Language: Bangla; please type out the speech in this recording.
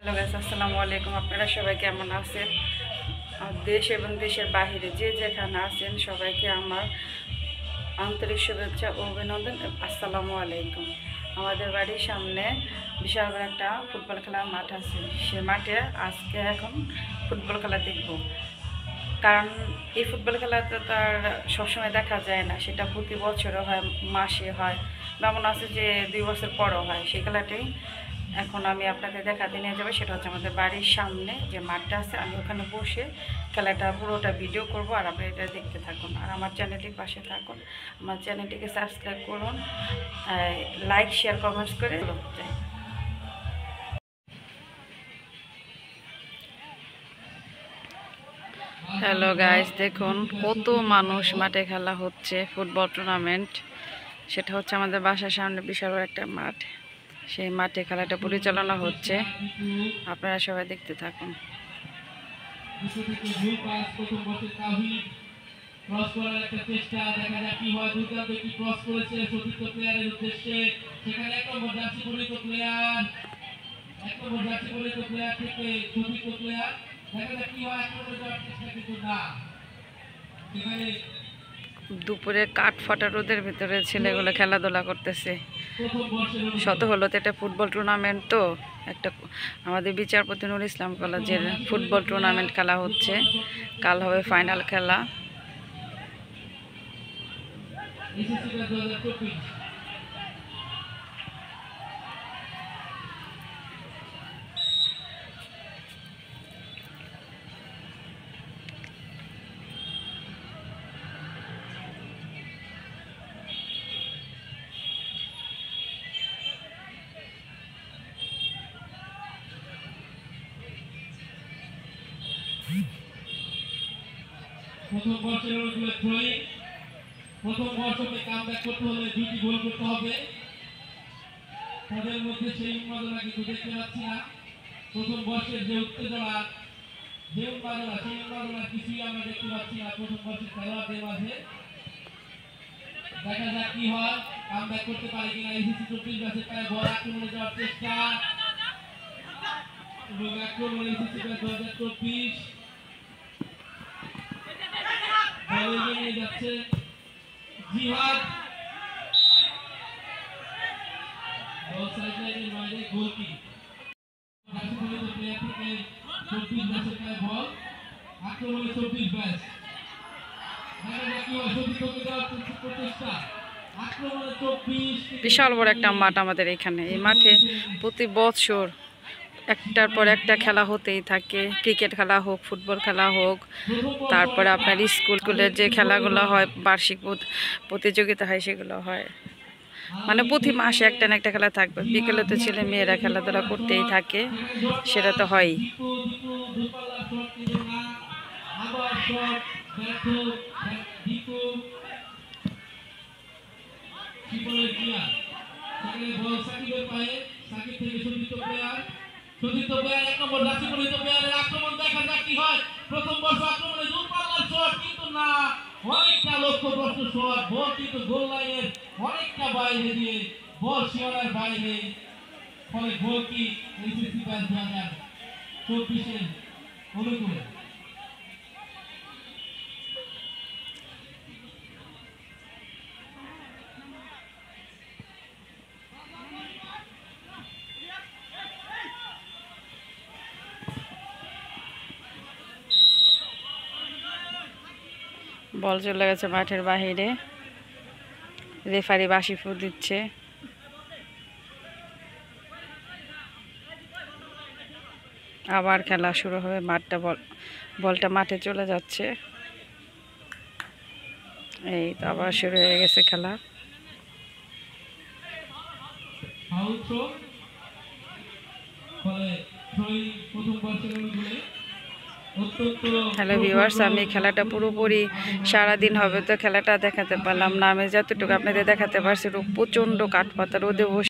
হ্যালো গাইস, আসসালামু আলাইকুম। আপনারা সবাই কেমন আছেন? দেশ এবং দেশের বাইরে যে যেখানে আছেন সবাইকে আমার আন্তরিক শুভেচ্ছা ও অভিনন্দন। আসসালামু আলাইকুম। আমাদের বাড়ির সামনে বিশাল বড় একটা ফুটবল খেলার মাঠ আছে। সে মাঠে আজকে এখন ফুটবল খেলা দেখব। কারণ এই ফুটবল খেলা তো তার সবসময় দেখা যায় না, সেটা প্রতি বছরও হয়, মাসে হয়, এমন আছে যে 2 বছর পরও হয়। সেই খেলাটাই এখন আমি আপনাদের দেখাতে নিয়ে যাবো। সেটা হচ্ছে আমাদের বাড়ির সামনে যে মাঠটা আছে, আমি ওখানে বসে খেলাটা পুরোটা ভিডিও করব, আর আপনি এটা দেখতে থাকুন আর আমার চ্যানেলটির পাশে থাকুন। আমার চ্যানেলটিকে সাবস্ক্রাইব করুন, লাইক শেয়ার কমেন্টস করে যাই। হ্যালো গাইস, দেখুন কত মানুষ মাঠে খেলা হচ্ছে ফুটবল টুর্নামেন্ট। সেটা হচ্ছে আমাদের বাসার সামনে বিশাল বড় একটা মাঠ। সেই মাঠে খেলাটা পরিচালনা হচ্ছে, আপনারা সবাই দেখতে থাকুন। দুপুরে কাঠ ফাটা রোদের ভিতরে ছেলেগুলো খেলাধুলা করতেছে। শত হলো তো এটা ফুটবল টুর্নামেন্ট, তো একটা আমাদের বিচারপতি নুর ইসলাম কলেজের ফুটবল টুর্নামেন্ট খেলা হচ্ছে। কাল হবে ফাইনাল খেলা। প্রথম বর্ষের অনুকূলে থ্রোয়িং, প্রথম বর্ষকে কামব্যাক করতে হলে 2টি গোল করতে হবে। তাদের মধ্যে সেই উন্মাদনা কিন্তু দেখতে পাচ্ছি না। প্রথম বর্ষের যে উত্তেজনা, সেই উন্মাদনা কিছুই আমরা দেখতে পাচ্ছি না প্রথম বর্ষের খেলোয়াড়দের মাঝে। দেখা যাক কি হয়, কামব্যাক করতে পারে কিনা। ইসিসি 24 ব্যাচের পায়ে বল আক্রমণে যাওয়ার চেষ্টা এবং আক্রমণে ইসিসি 2024 বল এগিয়ে যাচ্ছে জিহাদ। বল সাইডলাইনের বাইরে, গোলকি প্লেয়ার থেকে 24 ব্যাচের পায়ে বল আক্রমণে 24 ব্যাচ। বিশাল বড় একটা মাঠ আমাদের এখানে। এই মাঠে প্রতি বছর একটার পর একটা খেলা হতেই থাকে। ক্রিকেট খেলা হোক, ফুটবল খেলা হোক, তারপরে আপনার স্কুলের যে খেলাগুলো হয়, বার্ষিক প্রতিযোগিতা হয়, সেগুলো হয়। মানে প্রতি মাসে একটা না একটা খেলা থাকবে। বিকেলে তো ছেলে মেয়েরা খেলাধুলা করতেই থাকে, সেটা তো হয়ই। প্রথম বর্ষ আক্রমণে দূরপাল্লার শট, কিন্তু না, অনেকটা লক্ষ্যভ্রষ্ট শট। বল কিন্তু গোল লাইনের অনেকটা বাইরে দিয়ে, বল সীমানার বাইরে। ফলে গোল কি এসএসসি ব্যাচ 2024 অনুকূলে। বল চলে গেছে মাঠের বাহিরে, রেফারি বাঁশি ফু দিচ্ছে। আবার খেলা শুরু হবে। বলটা মাঠে চলে যাচ্ছে। এই তো আবার শুরু হয়ে গেছে খেলা। হ্যালো ভিউয়ার্স, আমি খেলাটা পুরোপুরি সারাদিন হবে তো খেলাটা দেখাতে পারলাম না। আমি যতটুকু আপনাদের দেখাতে পারছি, প্রচণ্ড কাঠপাতা রোদে বসে